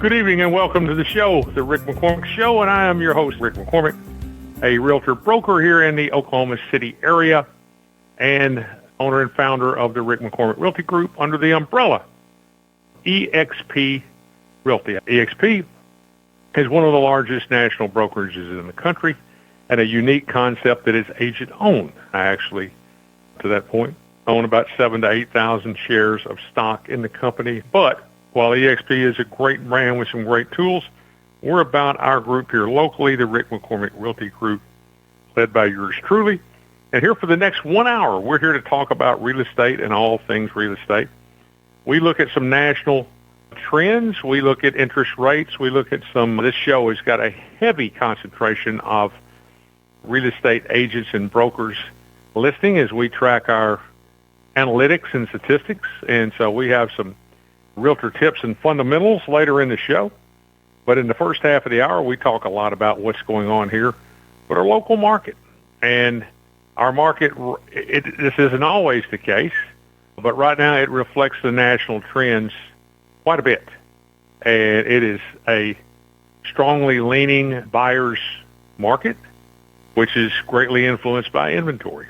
Good evening and welcome to the show, The Rick McCormick Show, and I am your host, Rick McCormick, a realtor broker here in the Oklahoma City area and owner and founder of the Rick McCormick Realty Group under the umbrella EXP Realty. EXP is one of the largest national brokerages in the country and a unique concept that is agent-owned. I actually, to that point, own about 7,000 to 8,000 shares of stock in the company, but while EXP is a great brand with some great tools, we're about our group here locally, the Rick McCormick Realty Group, led by yours truly. And here for the next 1 hour, we're here to talk about real estate and all things real estate. We look at some national trends. We look at interest rates. We look at this show has got a heavy concentration of real estate agents and brokers listing as we track our analytics and statistics. And so we have some realtor tips and fundamentals later in the show. But in the first half of the hour, we talk a lot about what's going on here with our local market. And our market, this isn't always the case, but right now it reflects the national trends quite a bit. And it is a strongly leaning buyer's market, which is greatly influenced by inventory.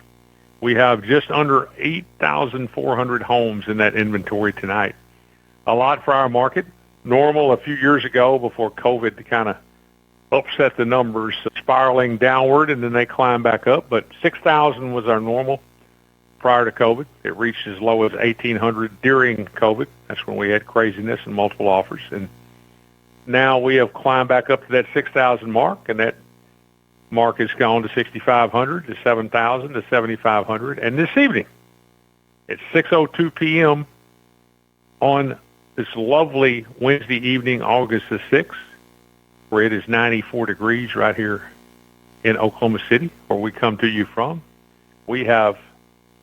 We have just under 8,400 homes in that inventory tonight. A lot for our market. Normal a few years ago before COVID kind of upset the numbers, spiraling downward, and then they climbed back up. But 6,000 was our normal prior to COVID. It reached as low as 1,800 during COVID. That's when we had craziness and multiple offers. And now we have climbed back up to that 6,000 mark, and that mark has gone to 6,500, to 7,000, to 7,500. And this evening, at 6:02 p.m. on this lovely Wednesday evening, August the 6th, where it is 94 degrees right here in Oklahoma City, where we come to you from, we have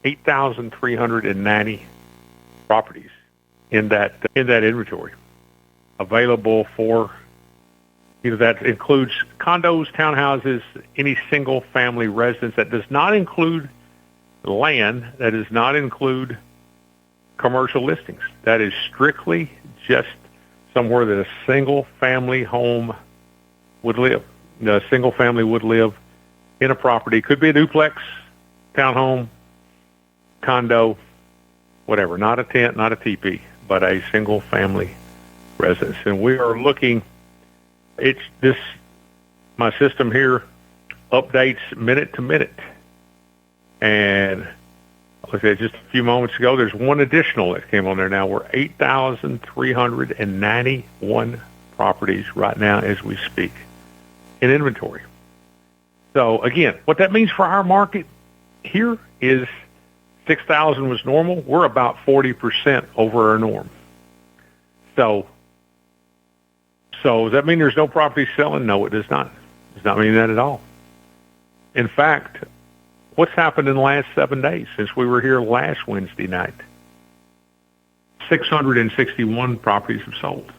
8,390 properties in that inventory available for, that includes condos, townhouses, any single-family residence. That does not include land. That does not include commercial listings. That is strictly just somewhere that a single-family home would live. A single family would live in a property. Could be a duplex, townhome, condo, whatever. Not a tent, not a teepee, but a single-family residence. And we are looking. My system here updates minute to minute. And like I said, just a few moments ago, there's one additional that came on there now. We're 8,391 properties right now as we speak in inventory. So again, what that means for our market here is 6,000 was normal. We're about 40% over our norm. So does that mean there's no property selling? No, it does not. It does not mean that at all. In fact, what's happened in the last 7 days since we were here last Wednesday night? 661 properties have sold.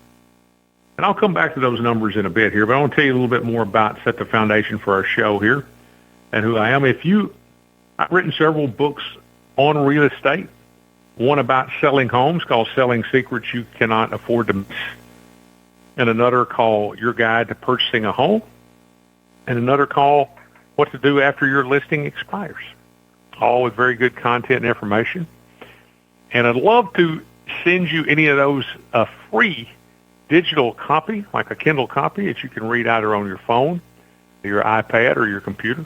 And I'll come back to those numbers in a bit here, but I want to tell you a little bit more about, set the foundation for our show here and who I am. I've written several books on real estate, one about selling homes called Selling Secrets You Cannot Afford to Miss, and another called Your Guide to Purchasing a Home, and another called What to Do After Your Listing Expires, all with very good content and information. And I'd love to send you any of those a free digital copy, like a Kindle copy that you can read either on your phone, your iPad, or your computer.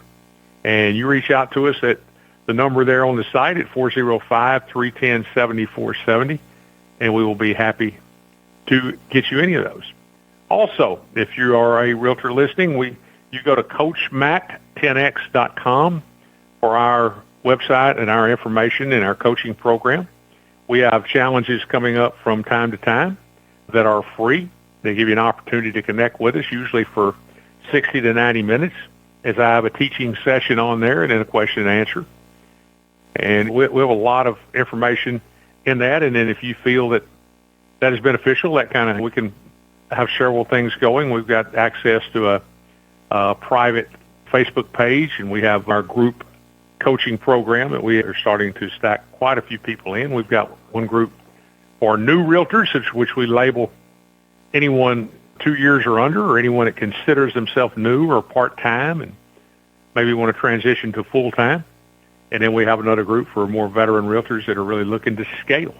And you reach out to us at the number there on the site at 405-310-7470, and we will be happy to get you any of those. Also, if you are a realtor listening, you go to CoachMatt10x.com for our website and our information and our coaching program. We have challenges coming up from time to time that are free. They give you an opportunity to connect with us, usually for 60 to 90 minutes, as I have a teaching session on there and then a question and answer. And we have a lot of information in that. And then if you feel that is beneficial, we can have several things going. We've got access to a private Facebook page, and we have our group coaching program that we are starting to stack quite a few people in. We've got one group for new realtors, which we label anyone 2 years or under, or anyone that considers themselves new or part-time and maybe want to transition to full-time. And then we have another group for more veteran realtors that are really looking to scale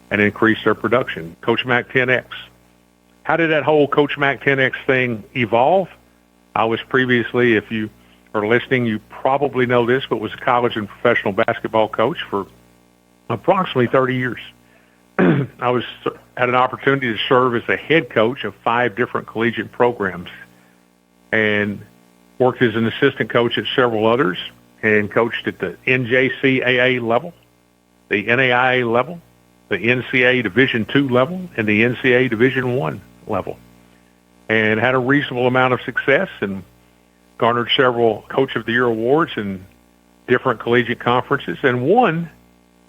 and increase their production. Coach Mac 10X. How did that whole Coach Mac 10X thing evolve? I was previously, if you are listening, you probably know this, but was a college and professional basketball coach for approximately 30 years. I had an opportunity to serve as a head coach of 5 different collegiate programs and worked as an assistant coach at several others and coached at the NJCAA level, the NAIA level, the NCAA Division II level, and the NCAA Division I level, and had a reasonable amount of success and garnered several Coach of the Year awards in different collegiate conferences, and one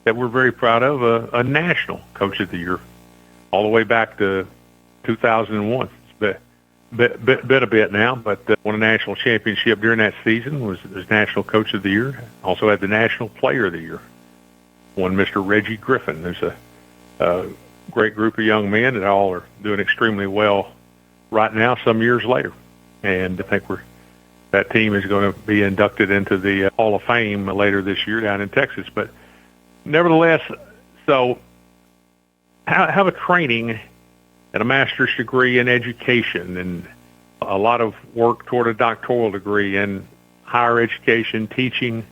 that we're very proud of, a national Coach of the Year, all the way back to 2001. It's been a bit now, but won a national championship during that season, was National Coach of the Year. Also had the National Player of the Year. Won Mr. Reggie Griffin. There's a great group of young men that all are doing extremely well right now, some years later. And I think that team is going to be inducted into the Hall of Fame later this year down in Texas. But nevertheless, so have a training and a master's degree in education and a lot of work toward a doctoral degree in higher education, teaching,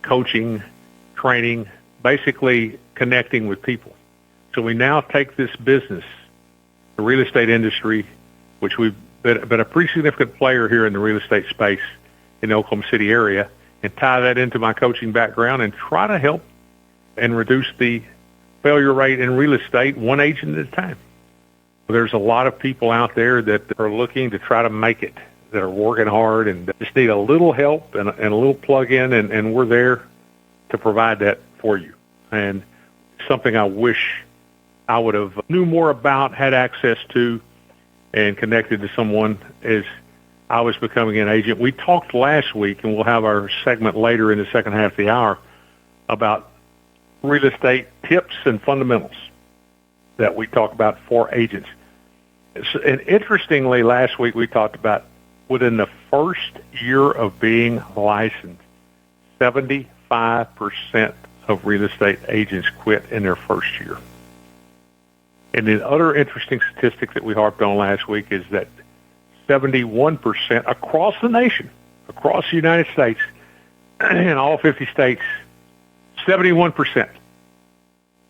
coaching, training, basically connecting with people. So we now take this business, the real estate industry, which we've been a pretty significant player here in the real estate space in the Oklahoma City area, and tie that into my coaching background and try to help and reduce the failure rate in real estate one agent at a time. There's a lot of people out there that are looking to try to make it, that are working hard and just need a little help and a little plug-in, and we're there to provide that for you. And something I wish I would have knew more about, had access to, and connected to someone as I was becoming an agent. We talked last week, and we'll have our segment later in the second half of the hour, about real estate tips and fundamentals that we talk about for agents. And interestingly, last week we talked about within the first year of being licensed, 75% of real estate agents quit in their first year. And the other interesting statistic that we harped on last week is that 71% across the nation, across the United States, in all 50 states, 71%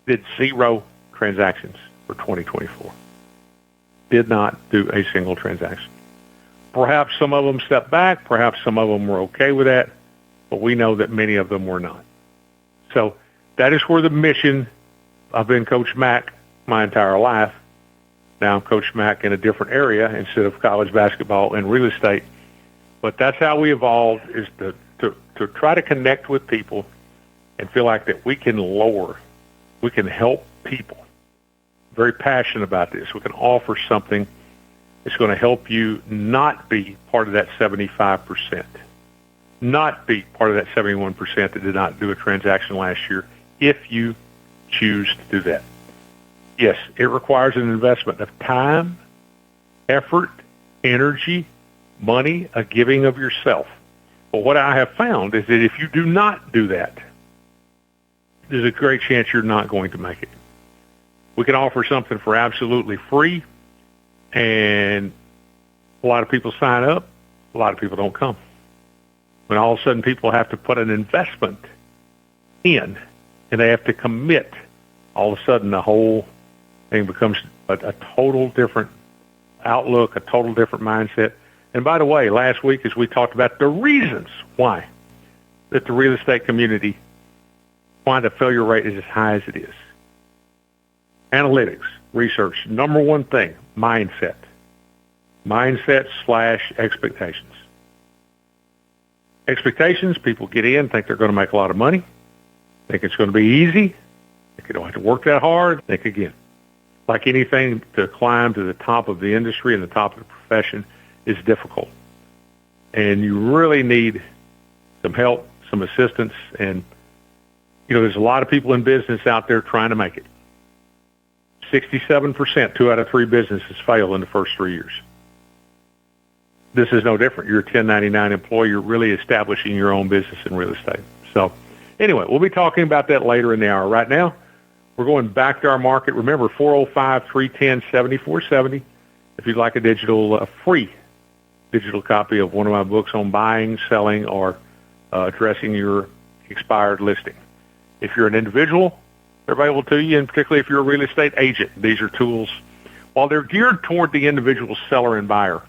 did 0 transactions for 2024. Did not do a single transaction. Perhaps some of them stepped back. Perhaps some of them were okay with that. But we know that many of them were not. So that is where the mission, I've been Coach Mac my entire life. Now I'm Coach Mac in a different area instead of college basketball and real estate. But that's how we evolved, is to try to connect with people and feel like that we can help people. Very passionate about this. We can offer something that's going to help you not be part of that 75%, not be part of that 71% that did not do a transaction last year, if you choose to do that. Yes, it requires an investment of time, effort, energy, money, a giving of yourself. But what I have found is that if you do not do that, there's a great chance you're not going to make it. We can offer something for absolutely free, and a lot of people sign up, a lot of people don't come. When all of a sudden people have to put an investment in, and they have to commit, all of a sudden the whole thing becomes a total different outlook, a total different mindset. And by the way, last week as we talked about the reasons why that the real estate community, why the failure rate is as high as it is. Analytics, research, number one thing, mindset. Mindset/expectations. Expectations, people get in, think they're going to make a lot of money, think it's going to be easy, think they don't have to work that hard, think again. Like anything, to climb to the top of the industry and the top of the profession is difficult. And you really need some help, some assistance, and there's a lot of people in business out there trying to make it. 67%, 2 out of 3 businesses fail in the first 3 years. This is no different. You're a 1099 employee. You're really establishing your own business in real estate. So anyway, we'll be talking about that later in the hour. Right now, we're going back to our market. Remember, 405-310-7470. If you'd like a free digital copy of one of my books on buying, selling, or addressing your expired listing. If you're an individual, they're available to you, and particularly if you're a real estate agent, these are tools. While they're geared toward the individual seller and buyer,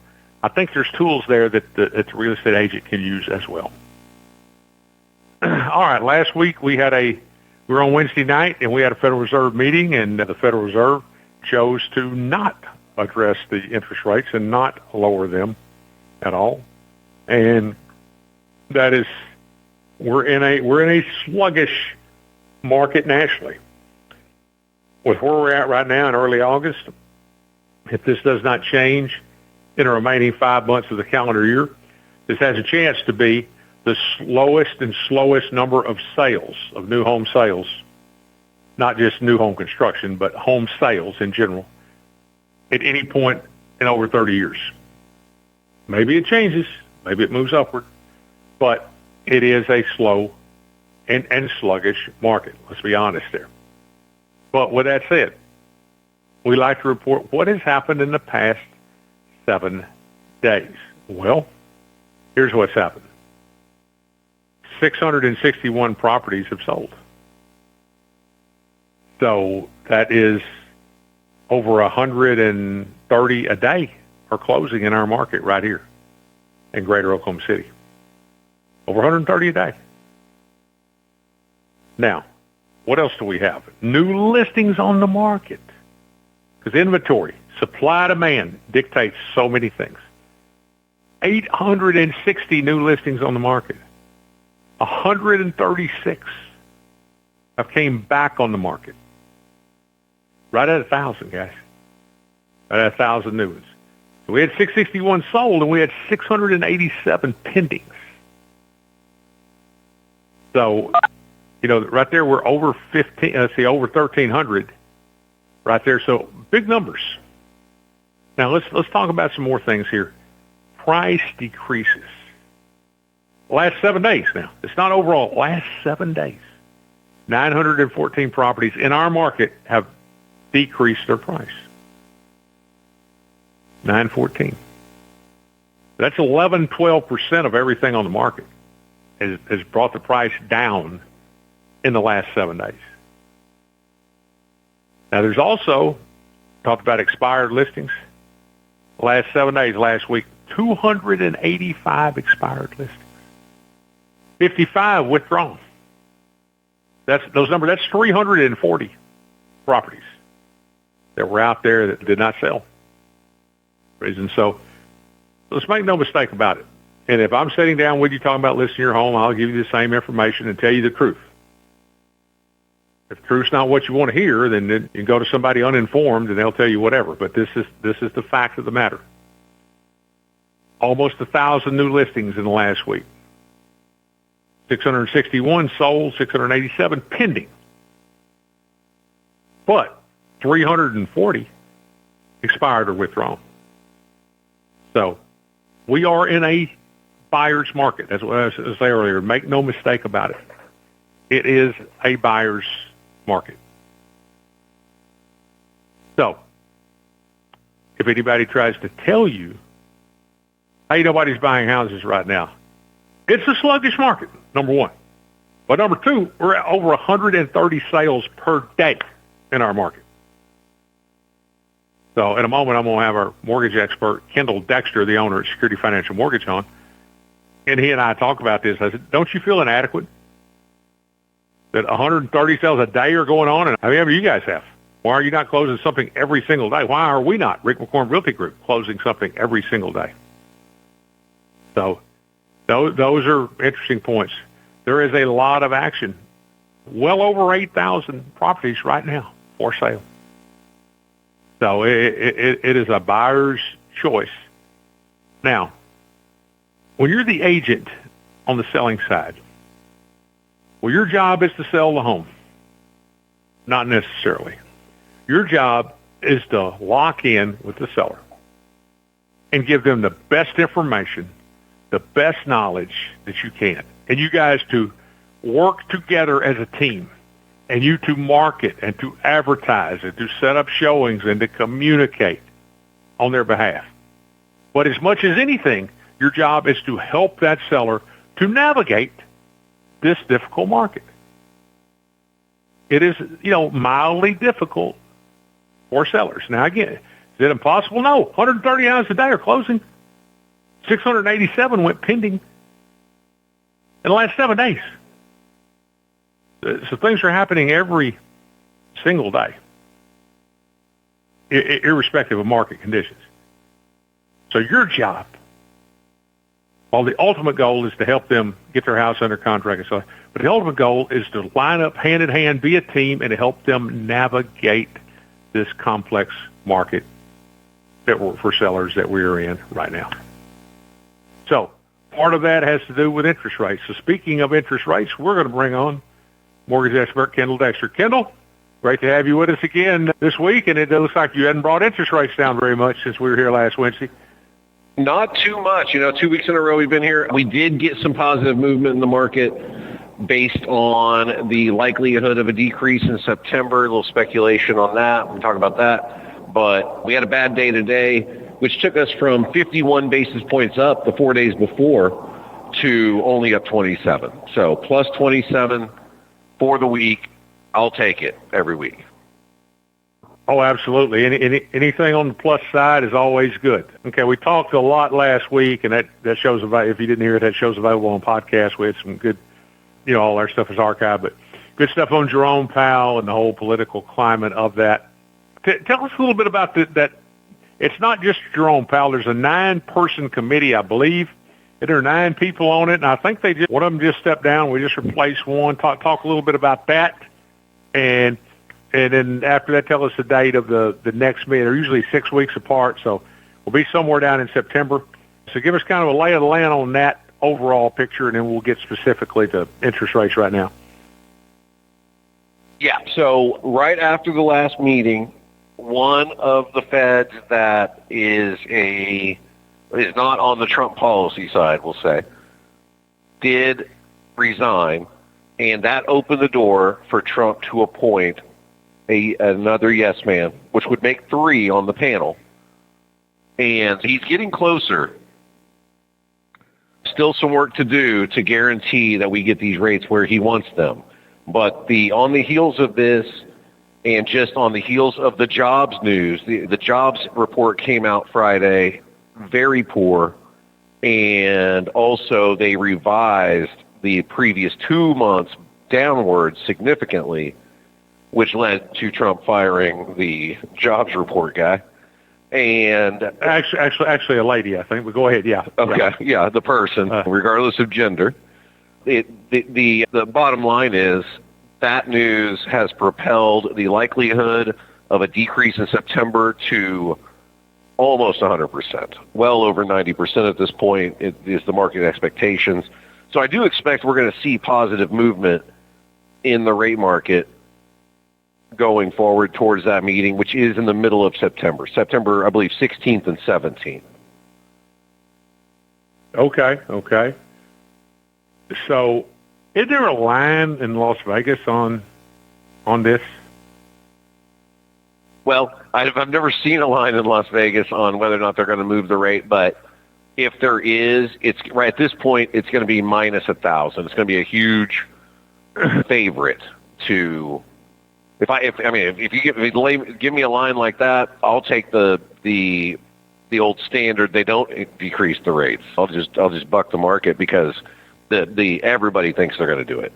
I think there's tools there that the real estate agent can use as well. All right, last week we were on Wednesday night, and we had a Federal Reserve meeting, and the Federal Reserve chose to not address the interest rates and not lower them at all. And that is, we're in a sluggish market nationally. With where we're at right now in early August, if this does not change in the remaining 5 months of the calendar year, this has a chance to be the slowest number of sales, of new home sales, not just new home construction, but home sales in general, at any point in over 30 years. Maybe it changes, maybe it moves upward, but it is a slow and sluggish market. Let's be honest there. But with that said, we like to report what has happened in the past 7 days. Well, here's what's happened. 661 properties have sold. So that is over 130 a day are closing in our market right here in Greater Oklahoma City. Over 130 a day. Now, what else do we have? New listings on the market. Because inventory, supply, demand dictates so many things. 860 new listings on the market. 136 have came back on the market. Right at 1,000, guys. Right at 1,000 new ones. So we had 661 sold, and we had 687 pendings. So, right there we're over over 1,300 right there. So big numbers. Now let's talk about some more things here. Price decreases. Last 7 days now. It's not overall. Last 7 days. 914 properties in our market have decreased their price. 914. That's 12% of everything on the market has brought the price down in the last 7 days. Now, there's also, talked about expired listings. Last 7 days, last week, 285 expired listings. 55 withdrawn. That's 340 properties that were out there that did not sell. Reason. So let's make no mistake about it. And if I'm sitting down with you talking about listing your home, I'll give you the same information and tell you the truth. If the truth's not what you want to hear, then you can go to somebody uninformed and they'll tell you whatever. But this is the fact of the matter. Almost 1,000 new listings in the last week. 661 sold, 687 pending. But 340 expired or withdrawn. So we are in a buyer's market. That's what I was going to say earlier. Make no mistake about it. It is a buyer's market. So if anybody tries to tell you, hey, nobody's buying houses right now, it's a sluggish market, number one. But number two, we're at over 130 sales per day in our market. So in a moment, I'm going to have our mortgage expert, Kendal Dexter, the owner at Security Financial Mortgage, on. And he and I talk about this. I said, don't you feel inadequate that 130 sales a day are going on? And how many of you guys have? Why are you not closing something every single day? Why are we not, Rick McCormick Realty Group, closing something every single day? So those are interesting points. There is a lot of action. Well over 8,000 properties right now for sale. So it is a buyer's choice. Now, when you're the agent on the selling side, well, your job is to sell the home. Not necessarily. Your job is to lock in with the seller and give them the best information, the best knowledge that you can. And you guys to work together as a team, and you to market and to advertise and to set up showings and to communicate on their behalf. But as much as anything, your job is to help that seller to navigate this difficult market. It is, mildly difficult for sellers. Now, again, is it impossible? No. 130 houses a day are closing. 687 went pending in the last 7 days. So things are happening every single day, irrespective of market conditions. So your job, while the ultimate goal is to help them get their house under contract and so on, but the ultimate goal is to line up hand in hand, be a team, and to help them navigate this complex market for sellers that we are in right now. So part of that has to do with interest rates. So speaking of interest rates, we're going to bring on mortgage expert Kendal Dexter. Kendal, great to have you with us again this week, and it looks like you hadn't brought interest rates down very much since we were here last Wednesday. Not too much. 2 weeks in a row we've been here. We did get some positive movement in the market based on the likelihood of a decrease in September. A little speculation on that. We'll talk about that. But we had a bad day today, which took us from 51 basis points up the 4 days before to only up 27. So plus 27 for the week. I'll take it every week. Oh, absolutely. Anything on the plus side is always good. Okay, we talked a lot last week, and that show's available. If you didn't hear it, that show's available on podcast. We had some good, all our stuff is archived, but good stuff on Jerome Powell and the whole political climate of that. Tell us a little bit about that. It's not just Jerome Powell. There's a 9-person committee, I believe. There are 9 people on it, and I think one of them just stepped down. We just replaced one. Talk a little bit about that, and then after that, tell us the date of the next meeting. They're usually 6 weeks apart, so we'll be somewhere down in September. So give us kind of a lay of the land on that overall picture, and then we'll get specifically to interest rates right now. Yeah, so right after the last meeting, one of the feds that is not on the Trump policy side, we'll say, did resign, and that opened the door for Trump to appoint another yes man, which would make 3 on the panel. And he's getting closer. Still some work to do to guarantee that we get these rates where he wants them. But on the heels of this, and just on the heels of the jobs news, the jobs report came out Friday, very poor, and also they revised the previous 2 months downward significantly, which led to Trump firing the jobs report guy. And actually a lady, I think. But go ahead, yeah. Okay, yeah, the person, regardless of gender. The bottom line is that news has propelled the likelihood of a decrease in September to almost 100%. Well over 90% at this point is the market expectations. So I do expect we're going to see positive movement in the rate market going forward towards that meeting, which is in the middle of September. September, I believe, 16th and 17th. Okay. So is there a line in Las Vegas on this? Well, I've never seen a line in Las Vegas on whether or not they're going to move the rate, but if there is, it's right at this point, it's going to be minus 1,000. It's going to be a huge favorite to. If you give me a line like that, I'll take the old standard. They don't decrease the rates. I'll just buck the market because everybody thinks they're going to do it.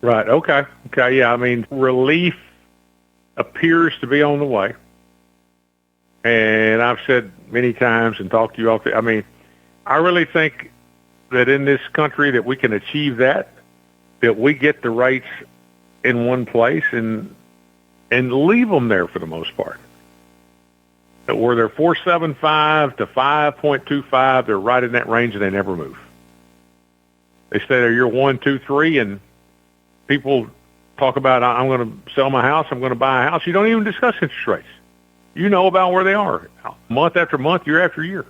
Right. Okay. Yeah. Relief appears to be on the way, and I've said many times and talked to you all. I really think that in this country that we can achieve that we get the rates in one place and leave them there for the most part. Where they're 4.75 to 5.25, they're right in that range and they never move. They stay there year 1, 2, 3, and people talk about, I'm going to sell my house, I'm going to buy a house. You don't even discuss interest rates. You know about where they are month after month, year after year.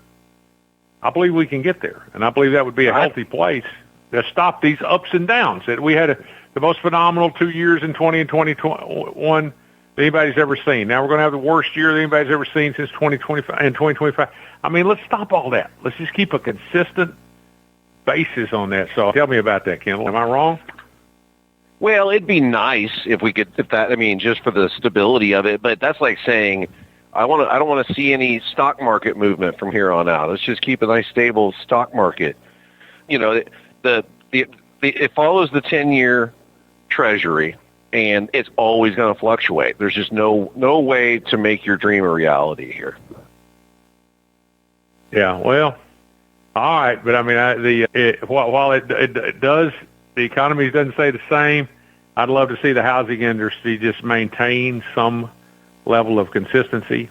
I believe we can get there, and I believe that would be a healthy place to stop these ups and downs. That we had the most phenomenal 2 years in 20 and 2021 anybody's ever seen. Now we're going to have the worst year that anybody's ever seen since 2025 and 2025. I mean, let's stop all that. Let's just keep a consistent basis on that. So tell me about that, Kendall. Am I wrong? Well, it'd be nice if we could, just for the stability of it. But that's like saying, I don't want to see any stock market movement from here on out. Let's just keep a nice stable stock market. You know, it follows the 10-year Treasury, and it's always going to fluctuate. There's just no way to make your dream a reality here. Yeah, well, all right, but I mean, while it does, the economy doesn't stay the same. I'd love to see the housing industry just maintain some level of consistency,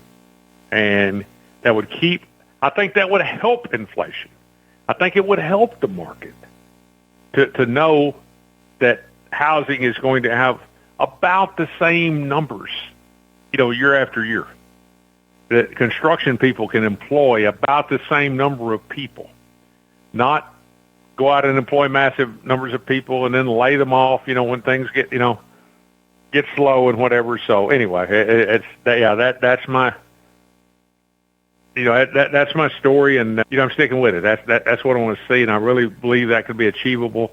and that would keep. I think that would help inflation. I think it would help the market to know that housing is going to have about the same numbers, year after year. That construction people can employ about the same number of people, not go out and employ massive numbers of people and then lay them off, when things get slow and whatever. So anyway, that's my, that's my story, and I'm sticking with it. That's what I want to see, and I really believe that could be achievable,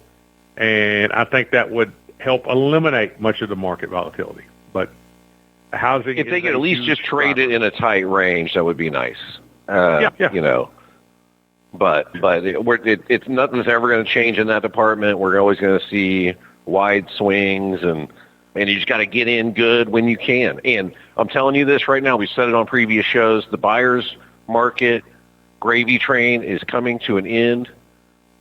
and I think that would help eliminate much of the market volatility. But housing, if they could at least just trade it in a tight range, that would be nice. Yeah. But it's nothing's ever going to change in that department. We're always going to see wide swings, and you just got to get in good when you can. And I'm telling you this right now, we said it on previous shows, the buyer's market gravy train is coming to an end.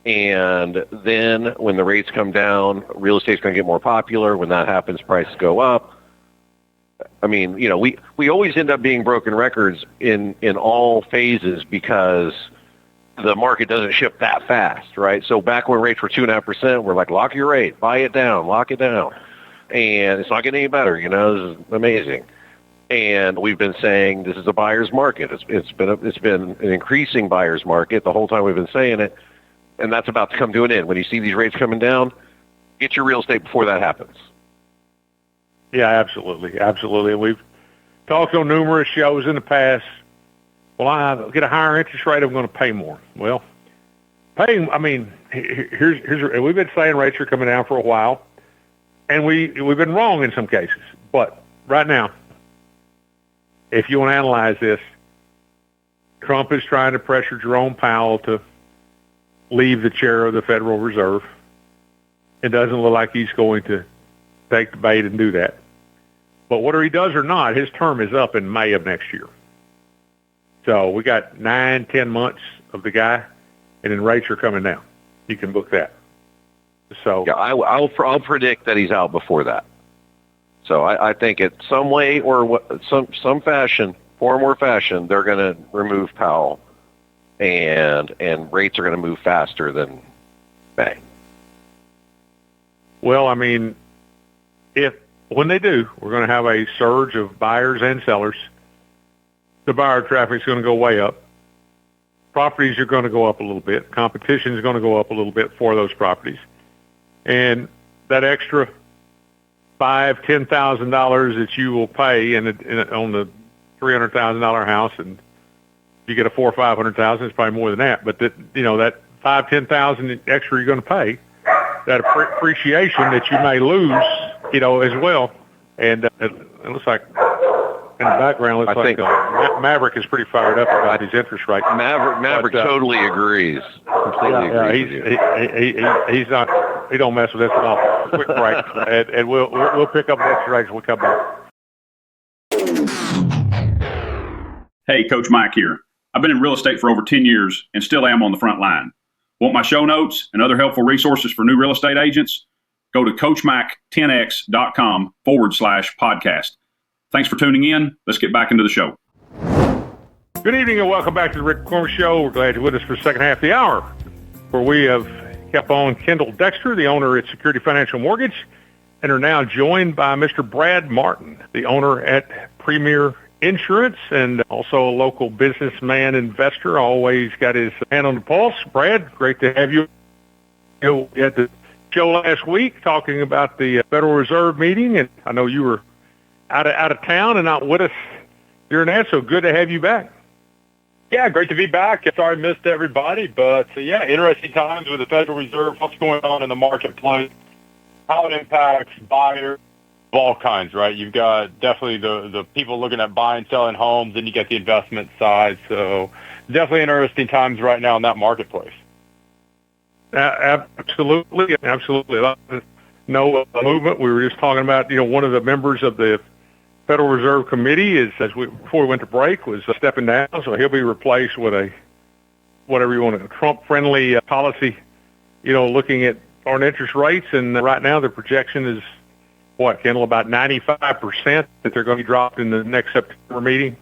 And then when the rates come down, real estate's going to get more popular. When that happens, prices go up. I mean, we always end up being broken records in all phases because the market doesn't shift that fast, right? So back when rates were 2.5%, we're like, lock your rate, buy it down, lock it down. And it's not getting any better, This is amazing. And we've been saying this is a buyer's market. It's been an increasing buyer's market the whole time we've been saying it. And that's about to come to an end. When you see these rates coming down, get your real estate before that happens. Yeah, absolutely. Absolutely. And we've talked on numerous shows in the past. Well, I get a higher interest rate, I'm going to pay more. Well, here's we've been saying rates are coming down for a while, and we've been wrong in some cases. But right now, if you want to analyze this, Trump is trying to pressure Jerome Powell to leave the chair of the Federal Reserve. It doesn't look like he's going to take the bait and do that. But whether he does or not, his term is up in May of next year. So we got 9-10 months of the guy, and then rates are coming down. You can book that. So yeah, I'll predict that he's out before that. So I think in some way or some fashion, form or fashion, they're going to remove Powell, and rates are going to move faster than May. Well, I mean, when they do, we're going to have a surge of buyers and sellers. The buyer traffic is going to go way up. Properties are going to go up a little bit. Competition is going to go up a little bit for those properties. And that extra $5,000-$10,000 that you will pay on the $300,000 house, and if you get a $400,000 or $500,000, it's probably more than that. But that $5,000-$10,000 extra you're going to pay, that appreciation that you may lose, as well. And it looks like in the background, Maverick is pretty fired up about his interest rate. Maverick totally agrees. Completely agrees with you. He's not. He don't mess with this at all. Quick break, and we'll pick up the next rates when we come back. Hey, Coach Mike here. I've been in real estate for over 10 years and still am on the front line. Want my show notes and other helpful resources for new real estate agents? Go to CoachMac10x.com/podcast. Thanks for tuning in. Let's get back into the show. Good evening and welcome back to the Rick McCormick Show. We're glad you're with us for the second half of the hour, where we have kept on Kendal Dexter, the owner at Security Financial Mortgage, and are now joined by Mr. Brad Martin, the owner at Premier Insurance and also a local businessman, investor, always got his hand on the pulse. Brad, great to have you at the show last week talking about the Federal Reserve meeting, and I know you were out of town and not with us during that, so good to have you back. Yeah, great to be back. Sorry I missed everybody, but yeah, interesting times with the Federal Reserve, what's going on in the marketplace, how it impacts buyers of all kinds, right? You've got definitely the people looking at buying, selling homes, and you get the investment side. So definitely interesting times right now in that marketplace. Absolutely. No movement. We were just talking about, one of the members of the Federal Reserve Committee before we went to break was stepping down, so he'll be replaced with a whatever you want, a Trump-friendly policy, looking at foreign interest rates. And right now the projection is what, Kendall, about 95% that they're going to be dropped in the next September meeting?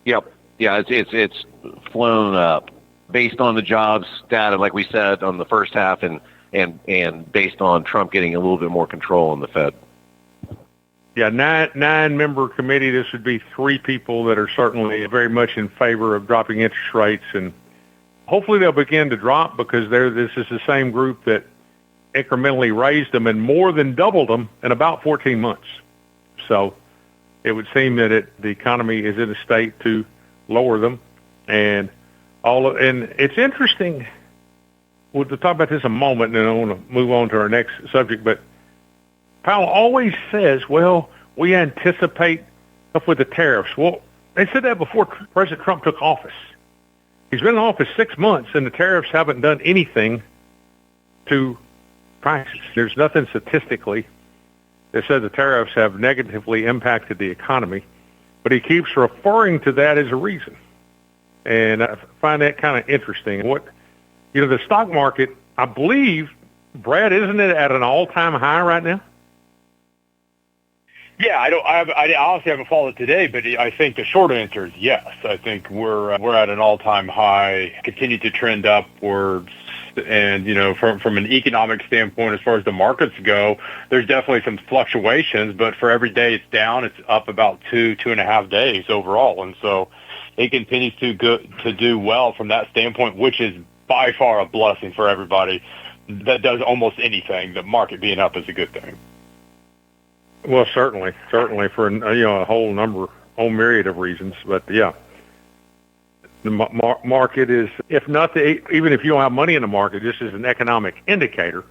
Yep. Yeah, it's flown up based on the jobs data, like we said, on the first half, and based on Trump getting a little bit more control in the Fed. Yeah, nine-member committee. This would be three people that are certainly very much in favor of dropping interest rates, and hopefully they'll begin to drop because this is the same group that incrementally raised them and more than doubled them in about 14 months. So it would seem that the economy is in a state to lower them, and it's interesting. We'll talk about this in a moment, and then I want to move on to our next subject. But Powell always says, well, we anticipate stuff with the tariffs. Well, they said that before President Trump took office. He's been in office 6 months, and the tariffs haven't done anything to prices. There's nothing statistically that says the tariffs have negatively impacted the economy, but he keeps referring to that as a reason. And I find that kind of interesting. The stock market, I believe, Brad, isn't it at an all-time high right now? Yeah, I honestly haven't followed it today, but I think the short answer is yes. I think we're at an all-time high, continue to trend upwards, and from an economic standpoint, as far as the markets go, there's definitely some fluctuations, but for every day it's down, it's up about 2.5 days overall, and so it continues to do well from that standpoint, which is by far a blessing for everybody that does almost anything. The market being up is a good thing. Well, certainly for a whole myriad of reasons, but yeah, the market is, if not even if you don't have money in the market, just as an economic indicator,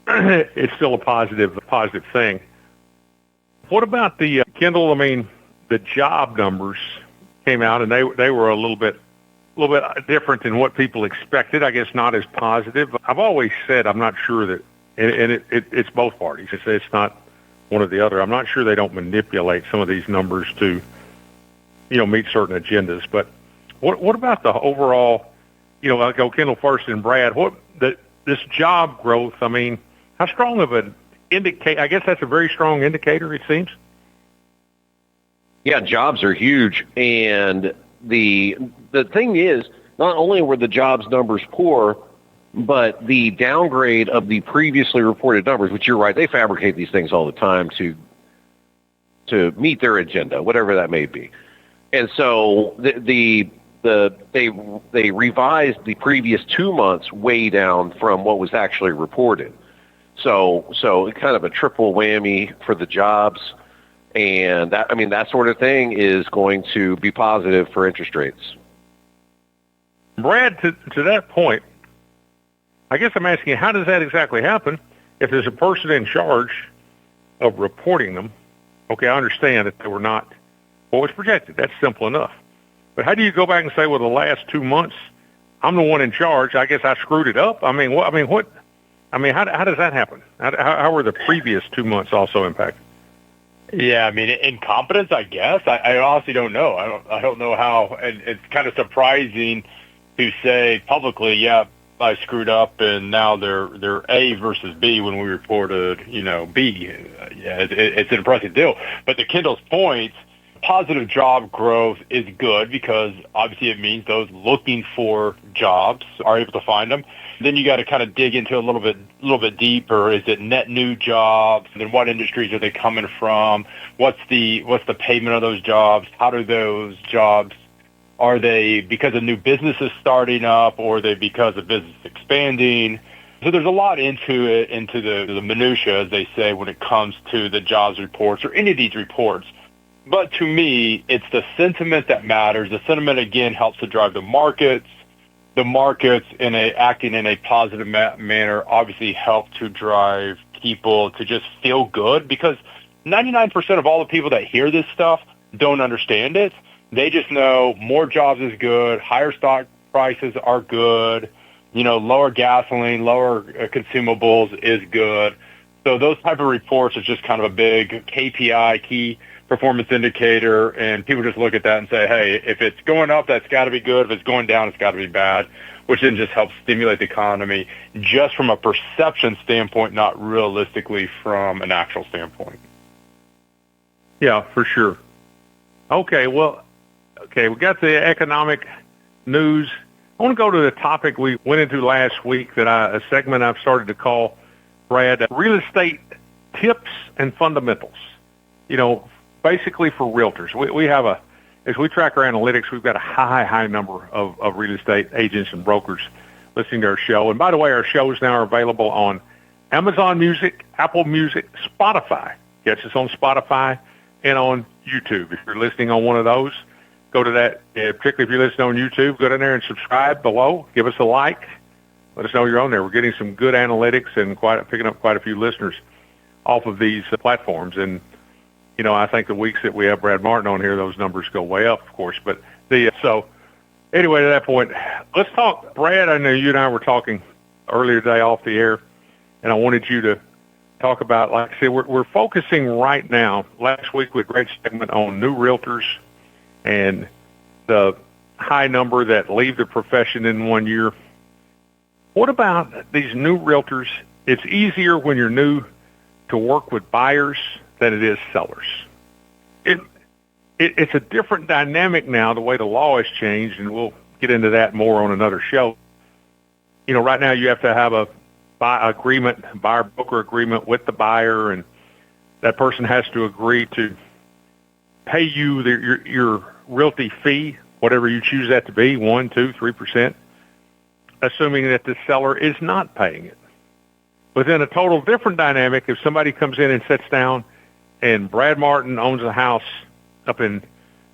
it's still a positive thing. What about the Kendall? I mean, the job numbers came out, and they were a little bit different than what people expected. I guess not as positive. I've always said I'm not sure that, and it's both parties. It's not one or the other. I'm not sure they don't manipulate some of these numbers to, meet certain agendas. But what about the overall? I'll go Kendall first and Brad. This job growth? I mean, how strong of an indicator? I guess that's a very strong indicator. It seems. Yeah, jobs are huge, and the thing is, not only were the jobs numbers poor, but the downgrade of the previously reported numbers, which you're right, they fabricate these things all the time to meet their agenda, whatever that may be. And so they revised the previous 2 months way down from what was actually reported. So kind of a triple whammy for the jobs. And that sort of thing is going to be positive for interest rates. Brad, to that point, I guess I'm asking, how does that exactly happen if there's a person in charge of reporting them? Okay, I understand that they were not what was projected. That's simple enough. But how do you go back and say, well, the last 2 months, I'm the one in charge. I guess I screwed it up. How does that happen? How were the previous 2 months also impacted? Yeah, incompetence, I guess. I honestly don't know. I don't know how, and it's kind of surprising to say publicly, yeah, I screwed up, and now they're A versus B when we reported, B. Yeah, it's an impressive deal. But to Kendall's point, positive job growth is good because obviously it means those looking for jobs are able to find them. Then you got to kind of dig into a little bit deeper. Is it net new jobs? And then what industries are they coming from? What's the payment of those jobs? How do those jobs, are they because of new businesses starting up, or are they because of business expanding? So there's a lot into it, into the minutia, as they say, when it comes to the jobs reports or any of these reports. But to me, it's the sentiment that matters. The sentiment, again, helps to drive the markets. The markets, acting in a positive manner, obviously help to drive people to just feel good, because 99% of all the people that hear this stuff don't understand it. They just know more jobs is good, higher stock prices are good, lower gasoline, lower consumables is good. So those type of reports is just kind of a big KPI, key performance indicator, and people just look at that and say, hey, if it's going up, that's got to be good. If it's going down, it's got to be bad, which then just helps stimulate the economy just from a perception standpoint, not realistically from an actual standpoint. Yeah, for sure. Okay, we got the economic news. I want to go to the topic we went into last week, a segment I've started to call, Brad, real estate tips and fundamentals. Basically for realtors. We have as we track our analytics, we've got a high number of real estate agents and brokers listening to our show. And by the way, our shows now are available on Amazon Music, Apple Music, Spotify. Catch us on Spotify and on YouTube. If you're listening on one of those, go to that. Particularly if you're listening on YouTube, go down there and subscribe below. Give us a like. Let us know you're on there. We're getting some good analytics and picking up quite a few listeners off of these platforms. And I think the weeks that we have Brad Martin on here, those numbers go way up, of course. But so anyway, to that point, let's talk. Brad, I know you and I were talking earlier today off the air, and I wanted you to talk about, like I said, we're focusing right now. Last week we had a great segment on new realtors and the high number that leave the profession in 1 year. What about these new realtors? It's easier when you're new to work with buyers than it is sellers. It's a different dynamic now, the way the law has changed, and we'll get into that more on another show. Right now you have to have a buyer-broker agreement with the buyer, and that person has to agree to pay you your realty fee, whatever you choose that to be, 1%, 2%, 3%, assuming that the seller is not paying it. But then a total different dynamic, if somebody comes in and sits down, and Brad Martin owns a house up in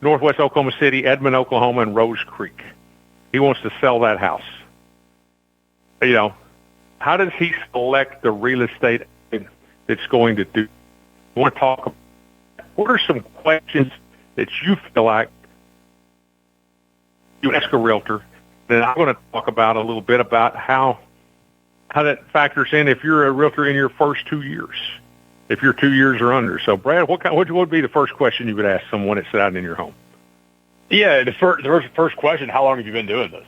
northwest Oklahoma City, Edmond, Oklahoma, and Rose Creek. He wants to sell that house. How does he select the real estate that's going to do? I want to talk about what are some questions that you feel like you ask a realtor. Then I'm going to talk about a little bit about how that factors in if you're a realtor in your first 2 years. If you're 2 years or under. So, Brad, what would be the first question you would ask someone that's out in your home? Yeah, the first question, how long have you been doing this?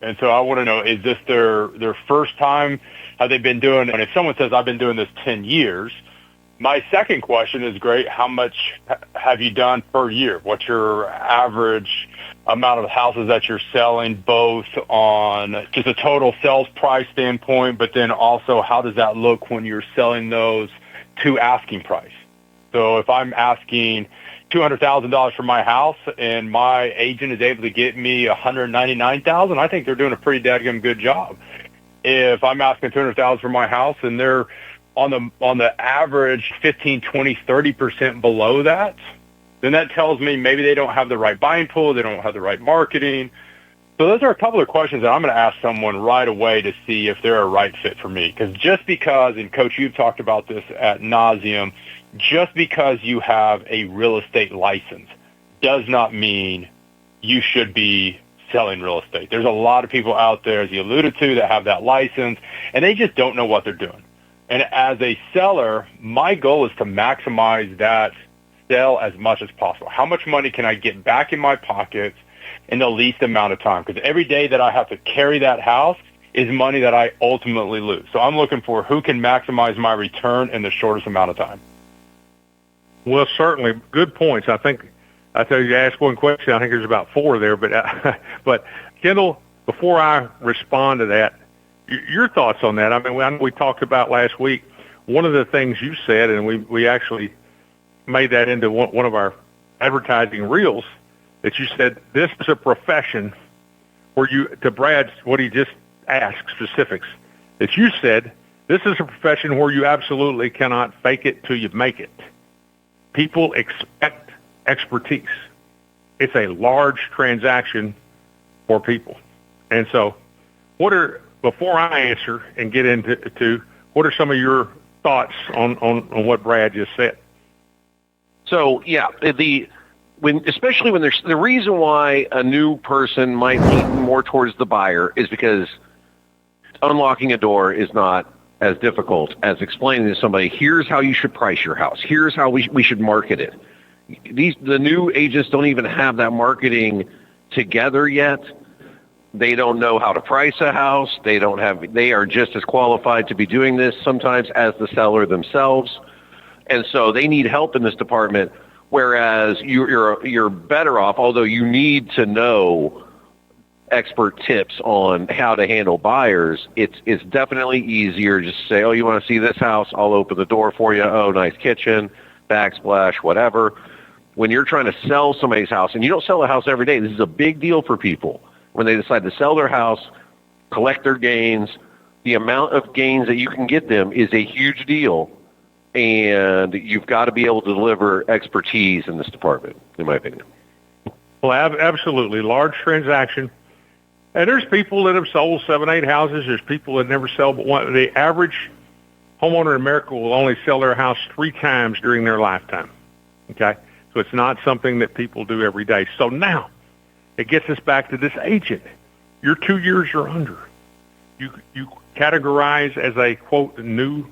And so I want to know, is this their first time? Have they been doing it? And if someone says, I've been doing this 10 years, my second question is, great, how much have you done per year? What's your average amount of houses that you're selling, both on just a total sales price standpoint, but then also how does that look when you're selling those to asking price? So if I'm asking $200,000 for my house and my agent is able to get me $199,000, I think they're doing a pretty dadgum good job. If I'm asking $200,000 for my house and they're on the average 15, 20, 30% below that, then that tells me maybe they don't have the right buying pool, they don't have the right marketing. So those are a couple of questions that I'm going to ask someone right away to see if they're a right fit for me. Because just because, and Coach, you've talked about this ad nauseum, just because you have a real estate license does not mean you should be selling real estate. There's a lot of people out there, as you alluded to, that have that license, and they just don't know what they're doing. And as a seller, my goal is to maximize that sell as much as possible. How much money can I get back in my pockets in the least amount of time? Because every day that I have to carry that house is money that I ultimately lose. So I'm looking for who can maximize my return in the shortest amount of time. Well, certainly, good points. I think I tell you to ask one question. I think there's about four there, but Kendal, before I respond to that, your thoughts on that. I mean, we talked about last week, one of the things you said, and we actually made that into one of our advertising reels, that you said this is a profession where you, to Brad's, what he just asked, specifics, that you said this is a profession where you absolutely cannot fake it till you make it. People expect expertise. It's a large transaction for people. And so before I answer and get into what are some of your thoughts on what Brad just said? So, yeah, especially when there's the reason why a new person might lean more towards the buyer is because unlocking a door is not as difficult as explaining to somebody, here's how you should price your house. Here's how we should market it. The new agents don't even have that marketing together yet. They don't know how to price a house. They are just as qualified to be doing this sometimes as the seller themselves. And so they need help in this department, whereas you're better off, although you need to know expert tips on how to handle buyers. It's definitely easier just to say, oh, you want to see this house? I'll open the door for you. Oh, nice kitchen, backsplash, whatever. When you're trying to sell somebody's house, and you don't sell a house every day, this is a big deal for people. When they decide to sell their house, collect their gains, the amount of gains that you can get them is a huge deal. And you've got to be able to deliver expertise in this department, in my opinion. Well, absolutely. Large transaction. And there's people that have sold 7, 8 houses. There's people that never sell but one. The average homeowner in America will only sell their house 3 times during their lifetime. Okay? So it's not something that people do every day. So now, it gets us back to this agent. You're 2 years or under. You categorize as a, quote, new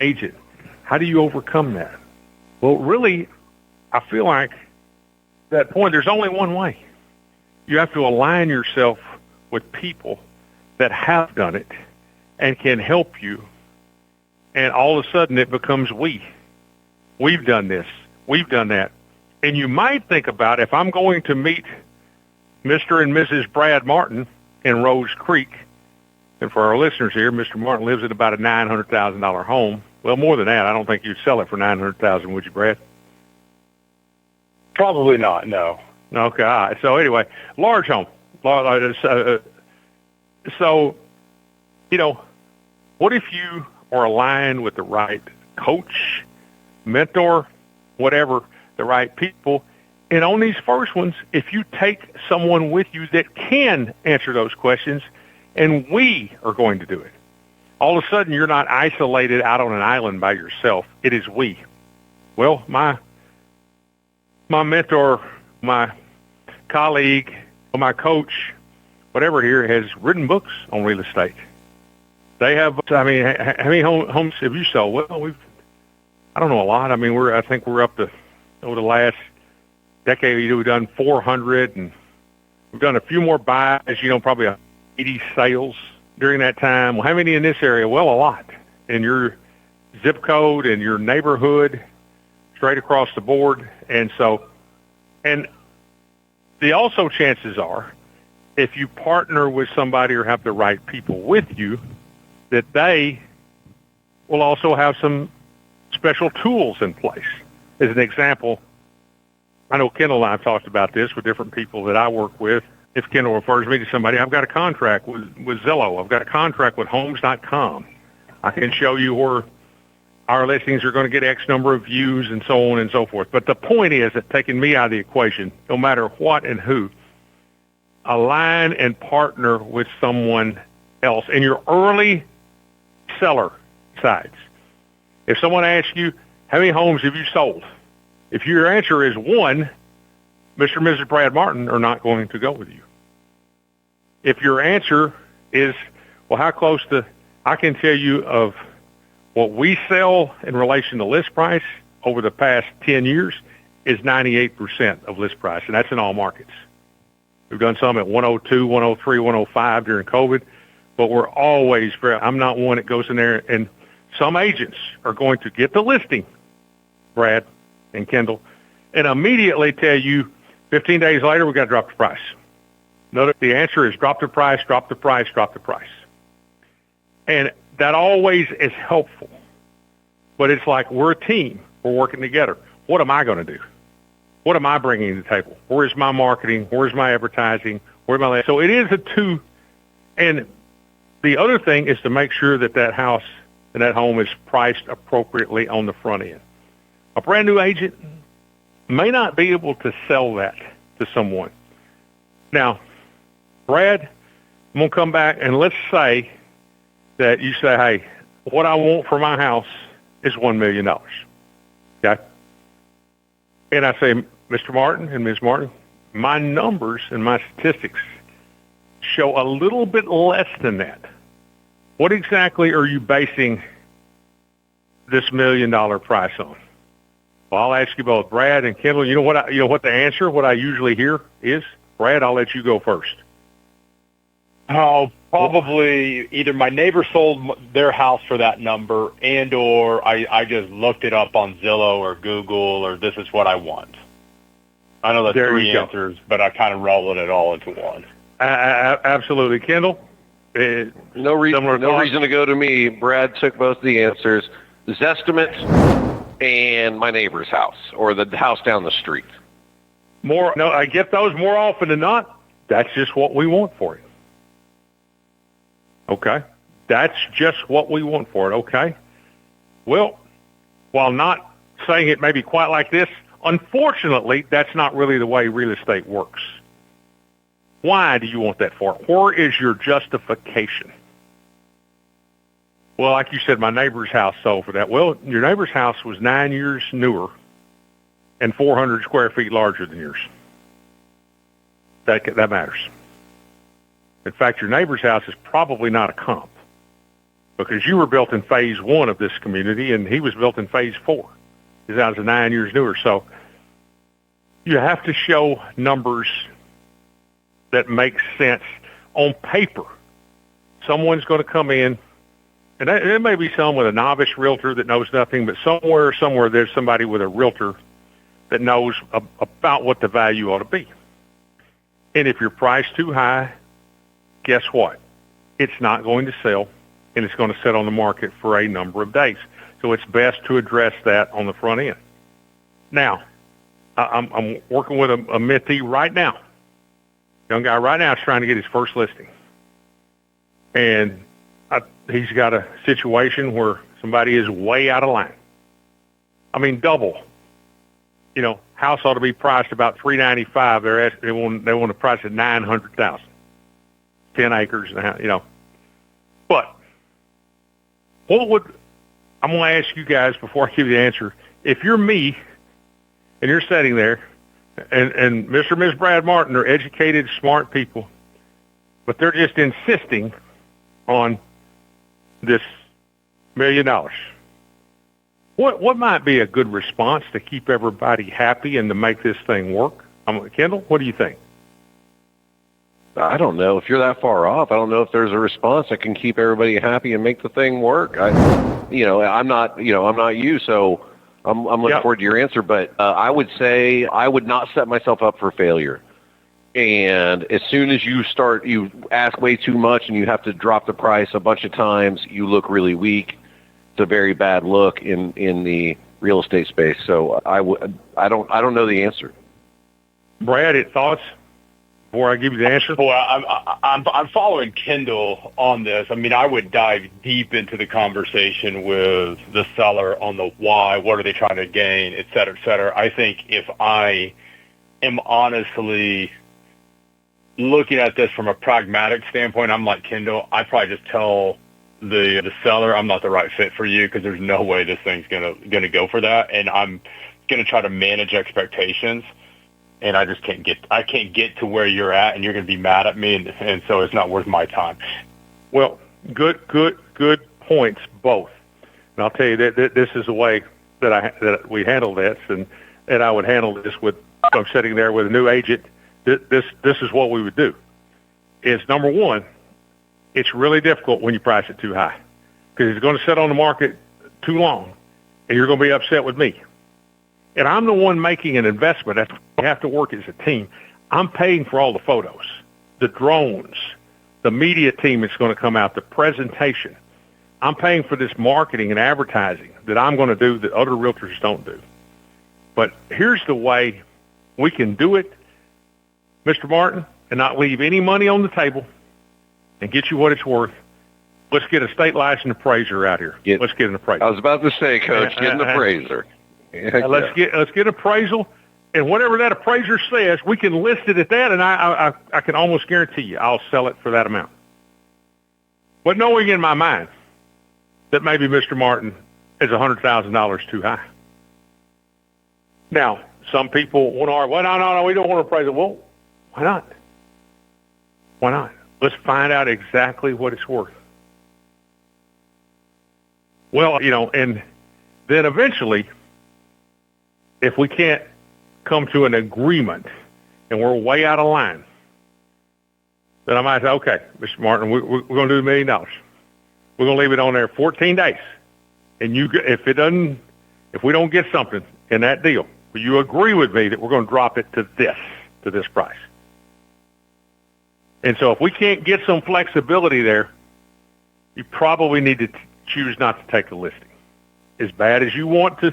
agent. How do you overcome that? Well, really, I feel like that point, there's only one way. You have to align yourself with people that have done it and can help you. And all of a sudden, it becomes we. We've done this. We've done that. And you might think about, if I'm going to meet Mr. and Mrs. Brad Martin in Rose Creek, and for our listeners here, Mr. Martin lives in about a $900,000 home. Well, more than that, I don't think you'd sell it for $900,000, would you, Brad? Probably not, no. Okay, all right. So anyway, large home. So, what if you are aligned with the right coach, mentor, whatever, the right people? And on these first ones, if you take someone with you that can answer those questions, and we are going to do it, all of a sudden you're not isolated out on an island by yourself. It is we. Well, my mentor, my colleague, or my coach, whatever here, has written books on real estate. They have, how many homes have you sold? Well, I don't know, a lot. I think we're up to, over the last decade, we've done 400, and we've done a few more buys, probably 80 sales during that time. Well, how many in this area? Well, a lot. In your zip code and your neighborhood, straight across the board. And the also chances are, if you partner with somebody or have the right people with you, that they will also have some special tools in place. As an example, I know Kendall and I have talked about this with different people that I work with. If Kendall refers me to somebody, I've got a contract with Zillow. I've got a contract with Homes.com. I can show you where our listings are going to get X number of views and so on and so forth. But the point is that taking me out of the equation, no matter what and who, align and partner with someone else in your early seller sides. If someone asks you, how many homes have you sold? If your answer is 1, Mr. and Mrs. Brad Martin are not going to go with you. If your answer is, well, how close to, I can tell you of what we sell in relation to list price over the past 10 years is 98% of list price, and that's in all markets. We've done some at 102, 103, 105 during COVID, but we're always I'm not one that goes in there, and some agents are going to get the listing, Brad and Kendall, and immediately tell you 15 days later we got to drop the price. No, the answer is drop the price, drop the price, drop the price. And that always is helpful. But it's like we're a team. We're working together. What am I going to do? What am I bringing to the table? Where's my marketing? Where's my advertising? Where's my... So it is a two. And the other thing is to make sure that that house and that home is priced appropriately on the front end. A brand new agent may not be able to sell that to someone. Now, Brad, I'm going to come back and let's say that you say, hey, what I want for my house is $1 million. Okay? And I say, Mr. Martin and Ms. Martin, my numbers and my statistics show a little bit less than that. What exactly are you basing this $1 million price on? Well, I'll ask you both, Brad and Kendall. You know what the answer? What I usually hear is, Brad, I'll let you go first. Oh, probably either my neighbor sold their house for that number, and or I just looked it up on Zillow or Google, or this is what I want. I know that's three answers, but I kind of rolled it all into one. Absolutely, Kendall. No reason to go to me. Brad took both the answers: Zestimate and my neighbor's house, or the house down the street. I get those more often than not. That's just what we want for it. Okay. That's just what we want for it. Okay. Well, while not saying it maybe quite like this, unfortunately, that's not really the way real estate works. Why do you want that for? Where is your justification? Well, like you said, my neighbor's house sold for that. Well, your neighbor's house was 9 years newer and 400 square feet larger than yours. That matters. In fact, your neighbor's house is probably not a comp because you were built in phase 1 of this community and he was built in phase 4. His house is 9 years newer. So you have to show numbers that make sense on paper. Someone's going to come in, and there may be someone with a novice realtor that knows nothing, but somewhere there's somebody with a realtor that knows about what the value ought to be. And if you're priced too high, guess what? It's not going to sell, and it's going to sit on the market for a number of days. So it's best to address that on the front end. Now, I'm working with a mentee right now. Young guy right now is trying to get his first listing. And he's got a situation where somebody is way out of line. I mean, double. House ought to be priced about $395. They want to price it $900,000. 10 acres, But I'm going to ask you guys before I give you the answer. If you're me and you're sitting there, and Mr. and Ms. Brad Martin are educated, smart people, but they're just insisting on this $1 million. What might be a good response to keep everybody happy and to make this thing work? Kendall, what do you think? I don't know. If you're that far off, I don't know if there's a response that can keep everybody happy and make the thing work. I'm not you, so I'm looking forward to your answer. But I would say I would not set myself up for failure. And as soon as you ask way too much and you have to drop the price a bunch of times, you look really weak. It's a very bad look in the real estate space. So I don't know the answer. Brad, thoughts before I give you the answer? Boy, I'm following Kendall on this. I mean, I would dive deep into the conversation with the seller on the why, what are they trying to gain, et cetera, et cetera. I think if I am honestly looking at this from a pragmatic standpoint, I'm like Kendall. I probably just tell the seller I'm not the right fit for you because there's no way this thing's gonna go for that, and I'm gonna try to manage expectations. And I just can't get to where you're at, and you're going to be mad at me, and so it's not worth my time. Well, good points, both. And I'll tell you that this is the way that we handle this, and I would handle this with. If I'm sitting there with a new agent. This is what we would do. Is number one, it's really difficult when you price it too high because it's going to sit on the market too long, and you're going to be upset with me. And I'm the one making an investment. We have to work as a team. I'm paying for all the photos. the drones, the media team that's going to come out, the presentation. I'm paying for this marketing and advertising that I'm going to do that other realtors don't do. But here's the way we can do it, Mr. Martin, and not leave any money on the table and get you what it's worth. Let's get a state licensed appraiser out here. Let's get an appraiser. I was about to say, Coach, get an appraiser. Let's get appraisal, and whatever that appraiser says, we can list it at that, and I can almost guarantee you I'll sell it for that amount. But knowing in my mind that maybe Mr. Martin is $100,000 too high. Now, some people want to argue, well, no, we don't want to appraise it. Well, why not? Why not? Let's find out exactly what it's worth. Well, and then eventually, if we can't come to an agreement and we're way out of line, then I might say, okay, Mr. Martin, we're going to do $1 million. We're going to leave it on there 14 days. And if we don't get something in that deal, will you agree with me that we're going to drop it to this price? And so if we can't get some flexibility there, you probably need to choose not to take the listing. As bad as you want to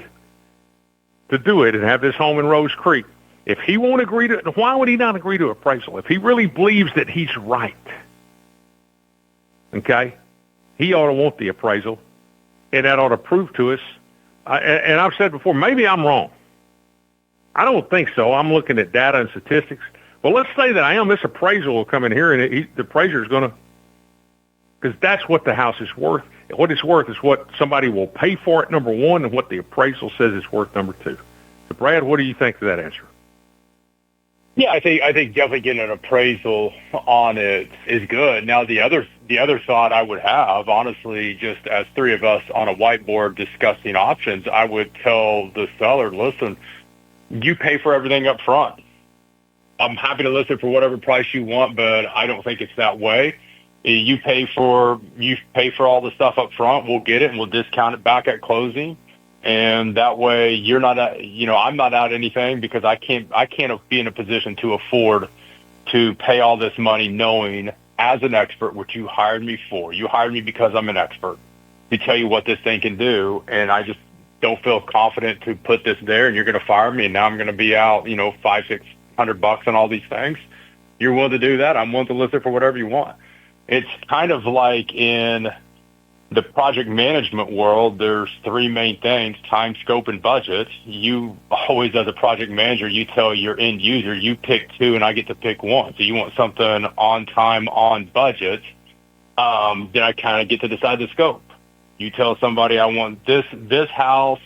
do it and have this home in Rose Creek, if he won't agree to it, why would he not agree to appraisal? If he really believes that he's right, okay, he ought to want the appraisal, and that ought to prove to us. And I've said before, maybe I'm wrong. I don't think so. I'm looking at data and statistics. Well, let's say that I am. This appraisal will come in here, and the appraiser is going to, because that's what the house is worth. What it's worth is what somebody will pay for it, number one, and what the appraisal says it's worth, number two. So, Brad, what do you think of that answer? Yeah, I think definitely getting an appraisal on it is good. Now, the other thought I would have, honestly, just as three of us on a whiteboard discussing options, I would tell the seller, listen, you pay for everything up front. I'm happy to list it for whatever price you want, but I don't think it's that way. You pay for all the stuff up front. We'll get it and we'll discount it back at closing. And that way you're not, I'm not out anything, because I can't be in a position to afford to pay all this money knowing as an expert, what you hired me for. You hired me because I'm an expert to tell you what this thing can do. And I just don't feel confident to put this there, and you're going to fire me. And now I'm going to be out, $500-600 on all these things. You're willing to do that? I'm willing to list it for whatever you want. It's kind of like in the project management world, there's three main things: time, scope, and budget. You always, as a project manager, you tell your end user, you pick two and I get to pick one. So you want something on time, on budget, then I kind of get to decide the scope. You tell somebody I want this house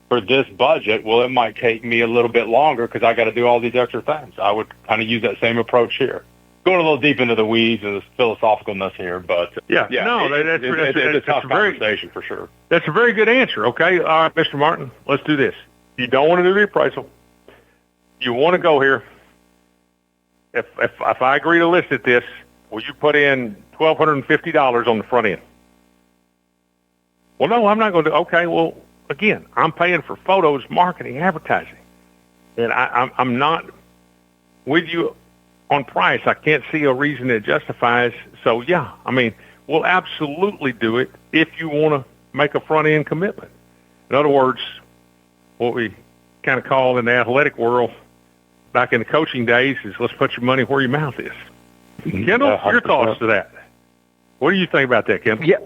for this budget. Well, it might take me a little bit longer because I got to do all these extra things. I would kind of use that same approach here. Going a little deep into the weeds and the philosophicalness here, but that's a tough conversation for sure. That's a very good answer. Okay, all right, Mr. Martin, let's do this. You don't want to do the appraisal. You want to go here. If I agree to list at this, will you put in $1,250 on the front end? Well, no, I'm not going to. Okay, well, again, I'm paying for photos, marketing, advertising, and I'm not with you on price. I can't see a reason that justifies. So, yeah, I mean, we'll absolutely do it if you want to make a front-end commitment. In other words, what we kind of call in the athletic world back in the coaching days is let's put your money where your mouth is. Kendall, your thoughts to that? What do you think about that, Kendall? Yeah.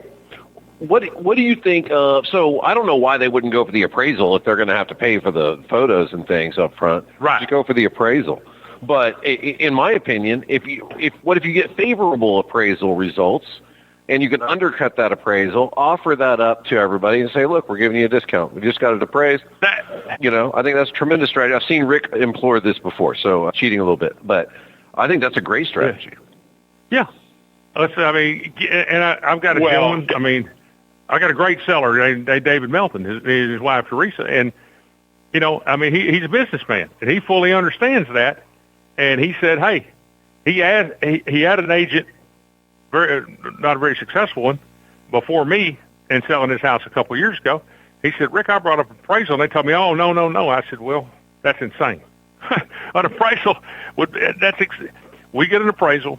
What do you think? So I don't know why they wouldn't go for the appraisal if they're going to have to pay for the photos and things up front. Right. Just go for the appraisal. But in my opinion, if you get favorable appraisal results and you can undercut that appraisal, offer that up to everybody and say, look, we're giving you a discount. We just got it appraised. I think that's a tremendous strategy. I've seen Rick employ this before, so cheating a little bit. But I think that's a great strategy. Yeah. I've got a gentleman. I got a great seller named David Melton, his wife Teresa, and he's a businessman and he fully understands that. And he said, hey, he had an agent, not a very successful one, before me in selling his house a couple of years ago. He said, Rick, I brought up an appraisal, and they told me, oh, no. I said, well, that's insane. An appraisal, we get an appraisal.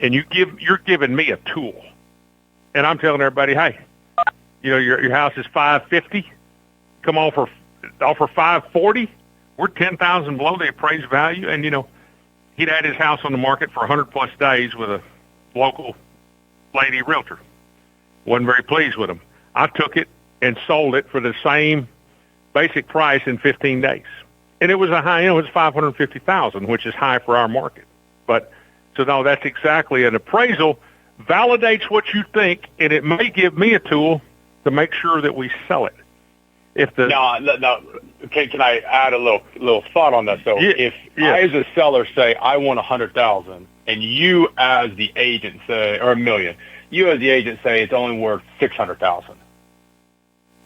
and you're giving me a tool, and I'm telling everybody, hey, your house is $550, come on offer $540. We're $10,000 below the appraised value, and he'd had his house on the market for 100+ days with a local lady realtor. Wasn't very pleased with him. I took it and sold it for the same basic price in 15 days. And it was a high, it was $550,000, which is high for our market. But so no, that's exactly an appraisal validates what you think, and it may give me a tool to make sure that we sell it. If the no, can I add a little thought on that? So if I as a seller say I want 100,000, and you as the agent say, or $1 million, you as the agent say it's only worth 600,000.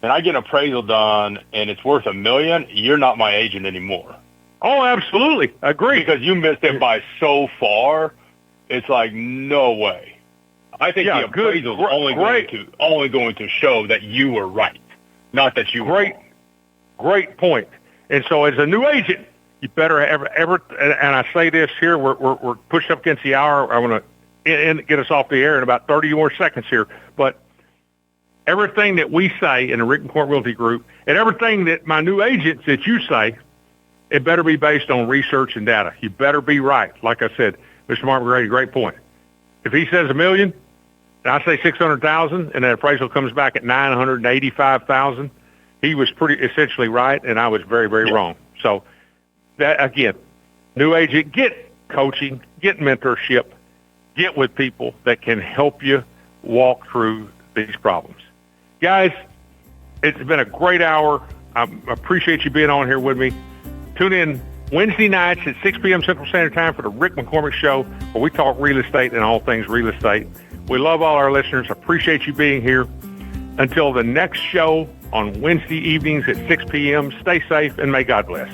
And I get an appraisal done and it's worth $1 million, you're not my agent anymore. Oh, absolutely. Agree. Because you missed it by so far, it's like, no way. I think the appraisal is only going to show that you were right, not that you were wrong. Great point. And so as a new agent, you better ever, and I say this here, we're pushed up against the hour. I want to get us off the air in about 30 more seconds here, but everything that we say in the Rick McCormick Realty Group, and everything that my new agents that you say, it better be based on research and data. You better be right. Like I said, Mr. Mark McGrady, great point. If he says $1 million, and I say 600,000, and that appraisal comes back at 985,000, he was pretty essentially right, and I was very, very wrong. So that again, new agent, get coaching, get mentorship, get with people that can help you walk through these problems. Guys, it's been a great hour. I appreciate you being on here with me. Tune in Wednesday nights at 6 p.m. Central Standard Time for the Rick McCormick Show, where we talk real estate and all things real estate. We love all our listeners. Appreciate you being here. Until the next show on Wednesday evenings at 6 p.m., stay safe and may God bless.